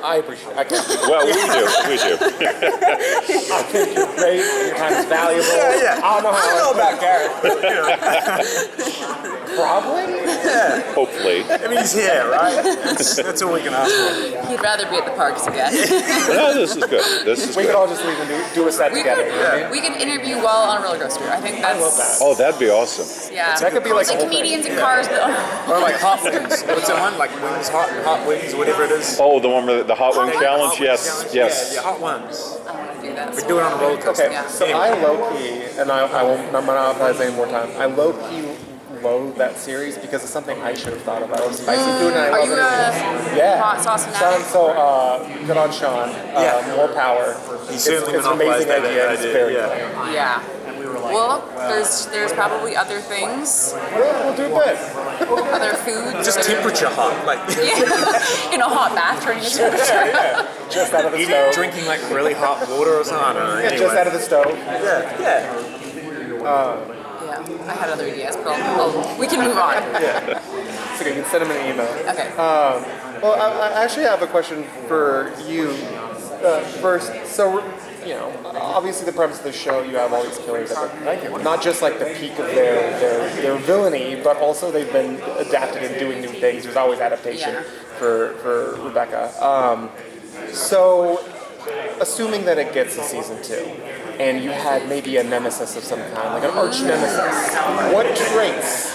I appreciate it. I can't speak. Well, we do. I think you're great. Your time is valuable. Yeah. I don't know how I don't know about Garrett. Probably. Yeah. Hopefully. I mean, he's here, right? That's all we can ask for. He'd rather be at the parks again. No, this is good. This is We good. could all just leave and do a set together. You know what I mean? We could interview while on a roller coaster. I think that's. I love that. Oh, that'd be awesome. Yeah. That could be like It's a whole comedians in cars. Or like hot wings. What's that one? Like wings, hot wings, whatever it is. Oh, the one with the hot wing challenge? Hot wing Yes, challenge? yes. Yeah, hot ones. I want to do that. We do it on a roller coaster. Okay, Yeah. so I low-key, and I won't monopolize any more time, I low-key loathe that series because it's something I should have thought about. It was spicy food and I Are love you it. a Yeah. hot sauce fanatic? So, good on Sean. More power. He certainly It's an amazing monopolized that idea. It's idea, very yeah. clever. Yeah. Well, there's probably other things, We'll do good. other foods. Just temperature hot, like Yeah. In a hot bath, turning into temperature. Yeah. Just out of the eating, stove. drinking like really hot water or something. I don't know. Yeah, Anyway. just out of the stove. Yeah, yeah. Yeah, I had other ideas, but we can move on. Yeah. It's okay, you can send him an email. Okay. Well, I actually have a question for you first. So, you know, obviously the premise of the show, you have all these killers that are not just like the peak of their villainy, but also they've been adapted and doing new things. There's always adaptation Yeah. for Rebecca. So, assuming that it gets to season 2, and you had maybe a nemesis of some kind, like an arch nemesis, what traits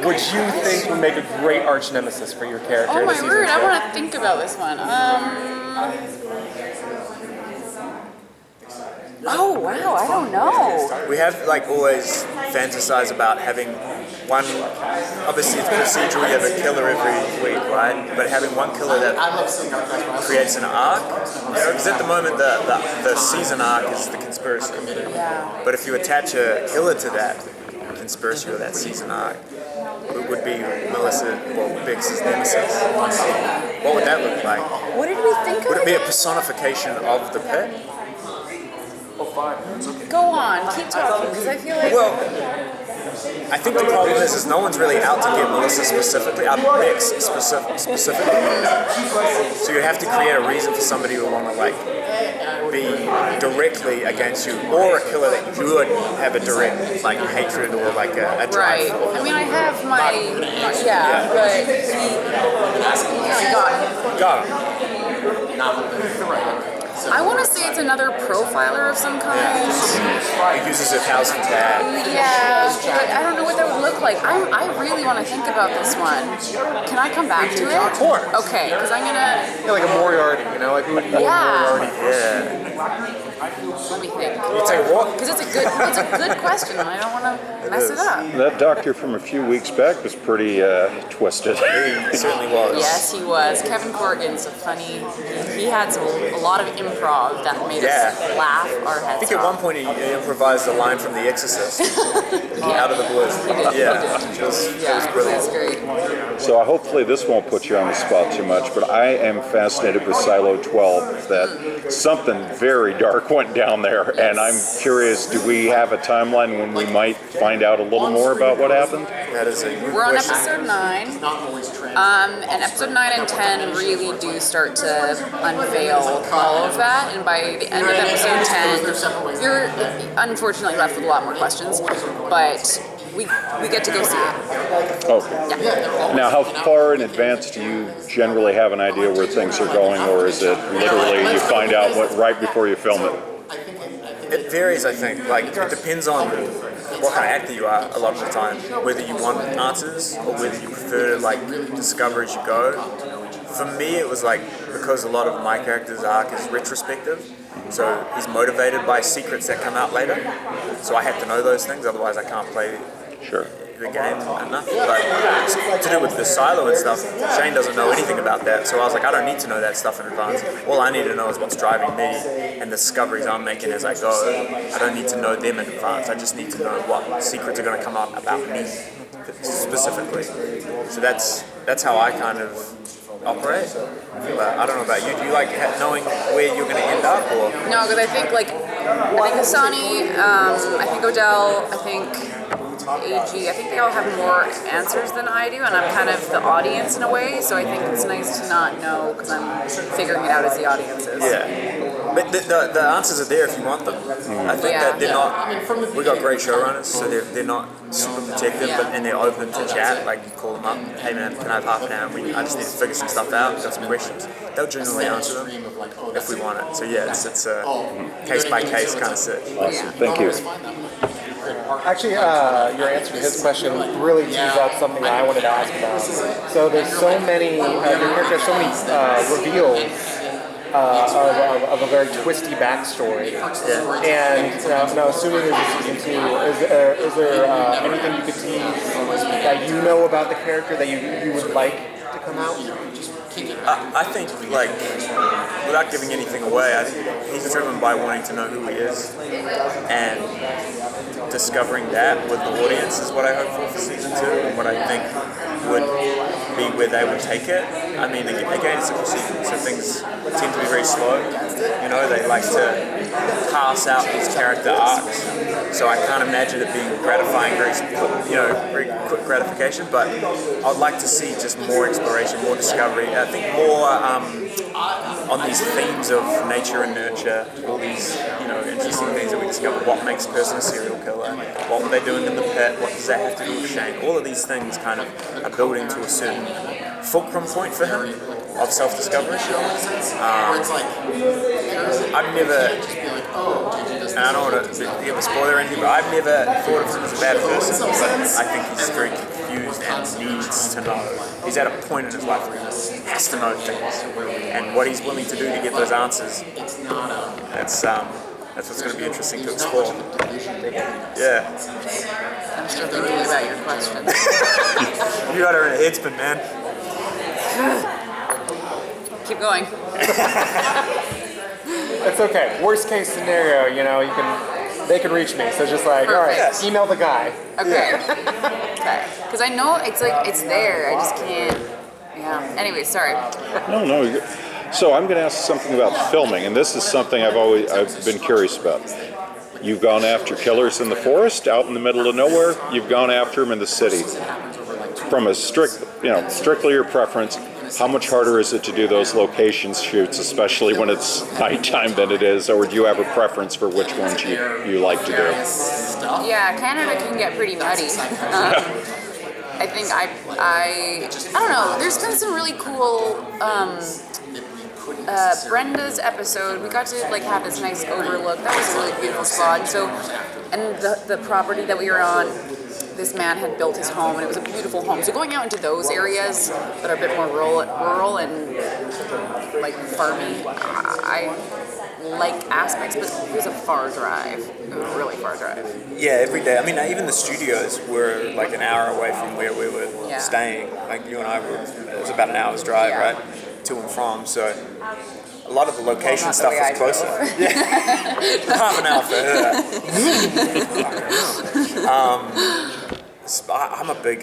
would you think would make a great arch nemesis for your character Oh in my season word, 2? I want to think about this one. Oh wow, I don't know. We have like always fantasized about having one. Obviously, it's procedural. You have a killer every week, right? But having one killer that creates an arc. Because at the moment, the season arc is the conspiracy. Yeah. But if you attach a killer to that conspiracy or that season arc, it would be Bix's nemesis. What would that look like? What did we think Would of it be a again? personification of the pit? Go on, keep talking, because I feel like. Well, I think the problem is no one's really out to get Melissa specifically, Bix specifically. So you have to create a reason for somebody who want to like be directly against you, or a killer that you would have a direct like hatred or like a drive Right. for. I mean, I have my yeah, but he got Go. I want to say it's another profiler of some kind. He uses a thousand tag. Yeah, but I don't know what that would look like. I really want to think about this one. Can I come back to it? Of course. Okay, because I'm gonna. Yeah, like a Moriarty, you know, like who would be Yeah. Moriarty? Yeah. Let me think. You take what? Because it's a good question, and I don't want to mess it up. That doctor from a few weeks back was pretty twisted. He certainly was. Yes, he was. Kevin Corrigan's a funny. He had a lot of improv that made us laugh our heads I think at one point he improvised a line from The Exorcist out of the blue. He did. Yeah, He did. it was Yeah, brilliant. that's great. So hopefully this won't put you on the spot too much, but I am fascinated with Silo 12, that something very dark went down there, and I'm curious, do we have a timeline when we might find out a little more about what happened? That is a good We're on question. episode 9, and episode 9 and 10 really do start to unveil all of that, and by the end of episode 10, you're unfortunately left with a lot more questions, but we get to go see it. Okay. Yeah. Now, how far in advance do you generally have an idea where things are going, or is it literally you find out right before you film it? It varies, I think. Like, it depends on what kind of actor you are a lot of the time. Whether you want answers or whether you prefer to, like, discover as you go. For me, it was like, because a lot of my character's arc is retrospective, so he's motivated by secrets that come out later. So I have to know those things, otherwise I can't play Sure. the game enough. But to do with the silo and stuff, Shane doesn't know anything about that, so I was like, I don't need to know that stuff in advance. All I need to know is what's driving me and the discoveries I'm making as I go. I don't need to know them in advance, I just need to know what secrets are going to come out about me specifically. So that's how I kind of operate. But I don't know about you. Do you like knowing where you're going to end up, or? No, because I think Hassani, I think Odell, I think AG, I think they all have more answers than I do, and I'm kind of the audience in a way, so I think it's nice to not know because I'm figuring it out as the audience is. Yeah. But the answers are there if you want them. I think that they're not. We got great showrunners, so they're not super protective, and they're open to chat. Like you call them up, hey man, can I have half an hour? I just need to figure some stuff out. Got some questions. They'll generally answer them if we want it. So yeah, it's a case by case kind of search. Awesome. Thank you. Actually, your answer to his question really tees up something I wanted to ask about. So there's so many, your character has so many reveals of a very twisty backstory. And now, assuming there's a season 2, is there anything you could tease that you know about the character that you would like to come out? I think, like, without giving anything away, I think he's driven by wanting to know who he is, and discovering that with the audience is what I hope for season 2, and what I think would be where they would take it. I mean, again, it's a season, so things seem to be very slow. You know, they like to pass out these character arcs, so I can't imagine it being gratifying, very quick gratification. But I'd like to see just more exploration, more discovery. I think more on these themes of nature and nurture, all these interesting things that we discover. What makes a person a serial killer? What were they doing in the pit? What does that have to do with Shane? All of these things kind of are building to a certain fulcrum point for him of self-discovery. I've never, and I don't want to give a spoiler or anything, but I've never thought of him as a bad person, but I think he's very confused and needs to know. He's at a point in his life where he has to know things, and what he's willing to do to get those answers, that's what's going to be interesting to explore. Yeah. I'm still thinking about your question. You got her in a headspin, man. Keep going. It's okay. Worst case scenario, they can reach me. So just like, all right, email the guy. Okay. Okay. Because I know it's there. I just can't. Yeah. Anyway, sorry. No, you're good. So I'm going to ask something about filming, and this is something I've been curious about. You've gone after killers in the forest, out in the middle of nowhere. You've gone after them in the city. From a strictly your preference, how much harder is it to do those location shoots, especially when it's nighttime than it is, or do you have a preference for which ones you like to do? Yeah, Canada can get pretty muddy. I think I don't know. There's been some really cool. Brenda's episode, we got to have this nice overlook. That was a really beautiful spot. So, and the property that we were on, this man had built his home, and it was a beautiful home. So going out into those areas that are a bit more rural and like farmy, I like aspects, but it was a far drive. It was a really far drive. Yeah, every day. I mean, even the studios were like an hour away from where we were staying. Like you and I were, it was about an hour's drive, right? To and from, so a lot of the location stuff was closer. Half an hour for her.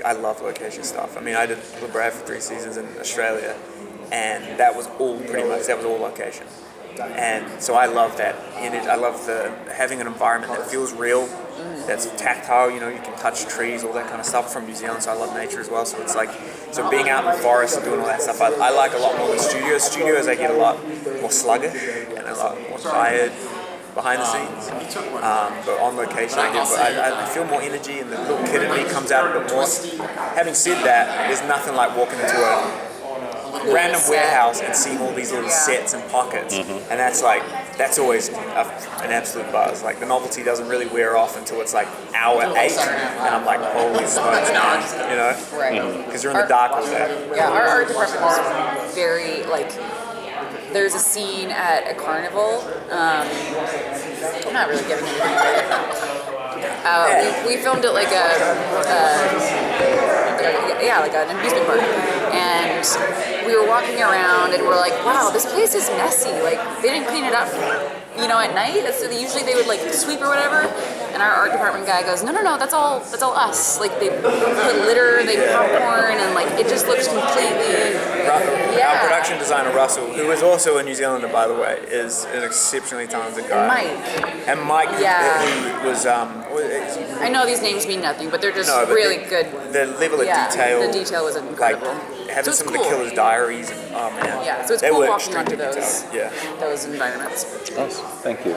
I love location stuff. I mean, I did La Brea for 3 seasons in Australia, and that was all location. And so I love that energy. I love having an environment that feels real, that's tactile. You can touch trees, all that kind of stuff. From New Zealand, so I love nature as well. So it's so being out in the forest and doing all that stuff, I like a lot more than studios. Studios, I get a lot more sluggish and a lot more tired behind the scenes. But on location, I feel more energy, and the little kid in me comes out a bit more. Having said that, there's nothing like walking into a random warehouse and seeing all these little sets and pockets, and that's always an absolute buzz. Like the novelty doesn't really wear off until it's like hour 8, and I'm like, holy smokes, Right. Because you're in the dark all day. Yeah, our art department was very there's a scene at a carnival. I'm not really giving anything away. We filmed it like an amusement park. and we were walking around, and we're like, wow, this place is messy. Like, they didn't clean it up, at night. So usually they would like sweep or whatever. And our art department guy goes, no, that's all us. Like, they put litter, they put popcorn, and like it just looks completely. Our production designer Russell, who is also a New Zealander, by the way, is an exceptionally talented guy. And Mike, who was I know these names mean nothing, but they're just really good. The level of detail. The detail was incredible. Like, having so some cool. of the killers' diaries. And, oh man. Yeah, so it's they cool were walking onto extremely those. detailed. Those environments. Awesome. Thank you.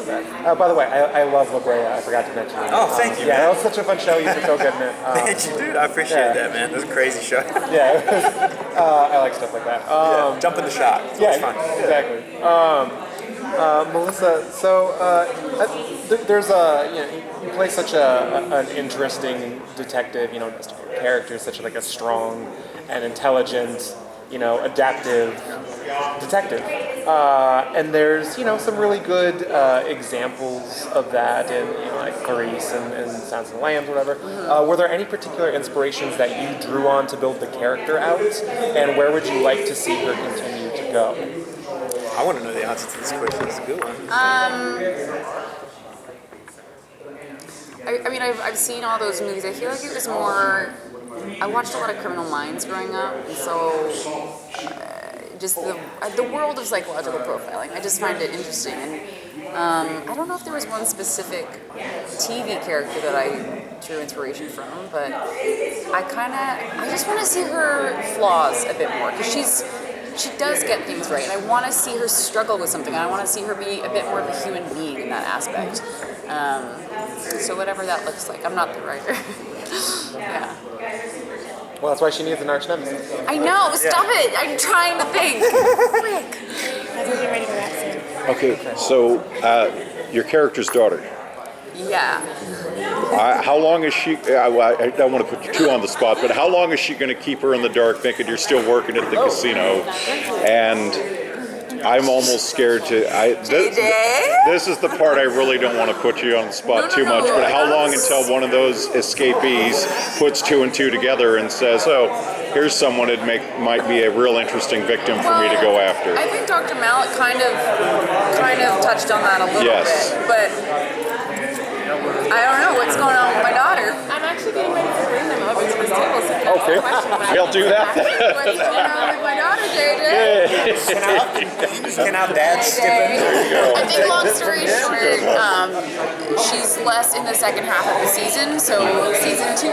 By the way, I love La Brea. I forgot to mention it. Oh, thank you. Yeah, that was such a fun show. You were so good in it. Thank you, dude. I appreciate that, man. It was a crazy show. Yeah, it was, I like stuff like that. Jump in the shot. It's fun. Exactly. Melissa, so there's you play such an interesting detective. Character, such like a strong and intelligent, adaptive detective. And there's, some really good examples of that in, like Clarice and Sounds of the Lambs, whatever. Were there any particular inspirations that you drew on to build the character out? And where would you like to see her continue to go? I want to know the answer to this question. It's a good one. I've seen all those movies. I feel like it was more. I watched a lot of Criminal Minds growing up, and so just the world of psychological profiling. I just find it interesting, and I don't know if there was one specific TV character that I drew inspiration from, but I just want to see her flaws a bit more, because she does get things right, and I want to see her struggle with something. I want to see her be a bit more of a human being in that aspect. So whatever that looks like. I'm not the writer. Yeah. Well, that's why she needs an arch nemesis. I know. Stop it. I'm trying to think. Quick. As we're getting ready to wrap soon. Okay, so your character's daughter. Yeah. How long is she? I don't want to put you too on the spot, but how long is she going to keep her in the dark, thinking you're still working at the casino? And I'm almost scared to. This is the part I really don't want to put you on the spot too much. But how long until one of those escapees puts two and two together and says, "Oh, here's someone that might be a real interesting victim for me to go after"? I think Dr. Malik kind of touched on that a little bit, but I don't know what's going on with my daughter. I'm actually getting ready to bring them over to this table, so that's Okay. a question. But We'll do that. What's going on with my daughter, JJ? Can our dad skip in? There you go. I think, long story short, she's less in the second half of the season, so season 2,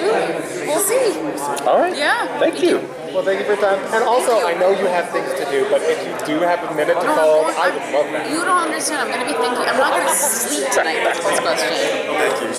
we'll see. All right. Yeah. Thank you. Well, thank you for your time. And also, you. I know you have things to do, but if you do have a minute to call, I would love that. You don't understand. I'm going to be thinking. I'm not going to sleep tonight. That's this question. Thank you.